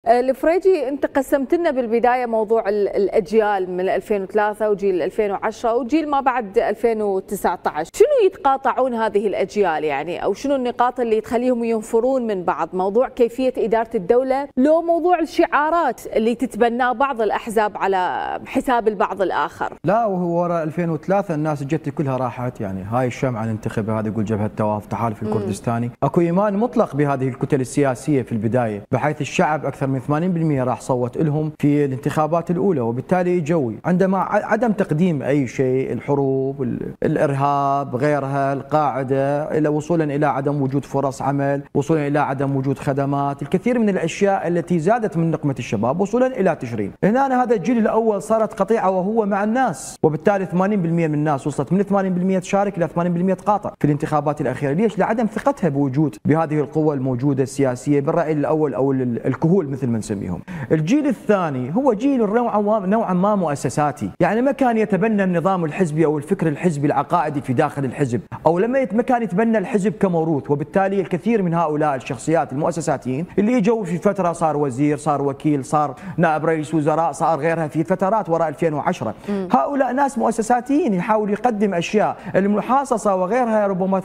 الفريجي، انت قسمت لنا بالبدايه موضوع الاجيال من 2003 وجيل 2010 وجيل ما بعد 2019، شنو يتقاطعون هذه الاجيال يعني، او شنو النقاط اللي تخليهم ينفرون من بعض؟ موضوع كيفيه اداره الدوله، لو موضوع الشعارات اللي تتبناه بعض الاحزاب على حساب البعض الاخر؟ لا، وهو وراء 2003 الناس جت كلها راحت، يعني هاي الشمعة ننتخبها، هذا يقول جبهة توافق تحالف الكردستاني، اكو ايمان مطلق بهذه الكتل السياسيه في البدايه، بحيث الشعب اكثر من 80% راح صوت لهم في الانتخابات الاولى، وبالتالي جوي عندما عدم تقديم اي شيء، الحروب، الارهاب، غيرها، القاعده، الى وصولا الى عدم وجود فرص عمل، وصولا الى عدم وجود خدمات، الكثير من الاشياء التي زادت من نقمه الشباب، وصولا الى تشرين. هنا هذا الجيل الاول صارت قطيعه وهو مع الناس، وبالتالي 80% من الناس وصلت من 80% تشارك الى 80% تقاطع في الانتخابات الاخيره. ليش؟ لعدم ثقتها بوجود بهذه القوى الموجوده السياسيه بالراي الاول او الكهول مثل ما نسميهم. الجيل الثاني هو جيل نوعا ما مؤسساتي، يعني ما كان يتبنى النظام الحزبي او الفكر الحزبي العقائدي في داخل الحزب، او ما كان يتبنى الحزب كموروث، وبالتالي الكثير من هؤلاء الشخصيات المؤسساتيين اللي اجوا في فتره صار وزير، صار وكيل، صار نائب رئيس وزراء، صار غيرها في فترات وراء 2010. هؤلاء ناس مؤسساتيين يحاول يقدم اشياء، المحاصصه وغيرها ربما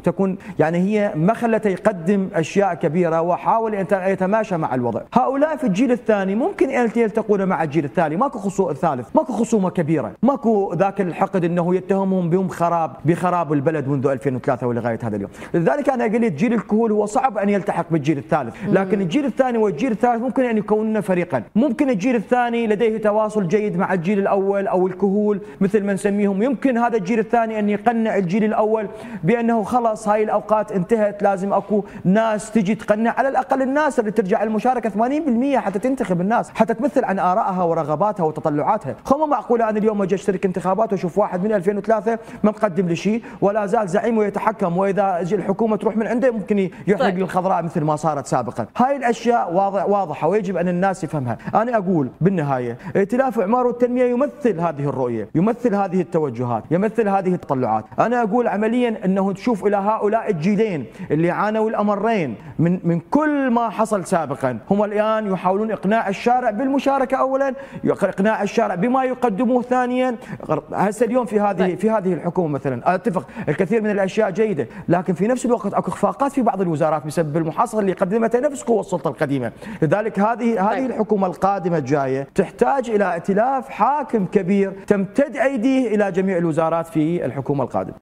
تكون يعني هي ما خلته يقدم اشياء كبيره، وحاول ان يتماشى مع الوضع. هؤلاء في الجيل الثاني ممكن ان يلتقون مع الجيل الثاني، ماكو ماكو خصومه كبيره، ماكو ذاك الحقد انه يتهمهم بخراب البلد منذ 2003 ولغايه هذا اليوم. لذلك انا قلت جيل الكهول هو صعب ان يلتحق بالجيل الثالث، لكن الجيل الثاني والجيل الثالث ممكن ان يكونون فريقا. ممكن الجيل الثاني لديه تواصل جيد مع الجيل الاول او الكهول مثل ما نسميهم، يمكن هذا الجيل الثاني ان يقنع الجيل الاول بانه خلاص هاي الاوقات انتهت، لازم اكو ناس تجي تقنع، على الاقل الناس اللي ترجع المشاركه 80% حتى تنتخب الناس، حتى تمثل عن ارائها ورغباتها وتطلعاتها. مو معقوله انا اليوم اجي اشترك انتخابات واشوف واحد من 2003 ما مقدم لي شيء ولا زال زعيم ويتحكم، واذا الحكومه تروح من عنده ممكن يحرق لي الخضراء مثل ما صارت سابقا. هاي الاشياء واضحه ويجب ان الناس يفهمها. انا اقول بالنهايه ائتلاف اعمار والتنميه يمثل هذه الرؤيه، يمثل هذه التوجهات، يمثل هذه التطلعات. انا اقول عمليا انه تشوف الى هؤلاء الجيلين اللي عانوا الامرين من كل ما حصل سابقا، هم الان يحاولون اقناع الشارع بالمشاركه اولا، اقناع الشارع بما يقدموه ثانيا. هسه اليوم في هذه الحكومه مثلا اتفق الكثير من الاشياء جيده، لكن في نفس الوقت اكو اخفاقات في بعض الوزارات بسبب المحاصره اللي قدمتها نفس قوى السلطه القديمه. لذلك هذه الحكومه القادمه الجايه تحتاج الى ائتلاف حاكم كبير تمتد ايديه الى جميع الوزارات في الحكومه القادمه.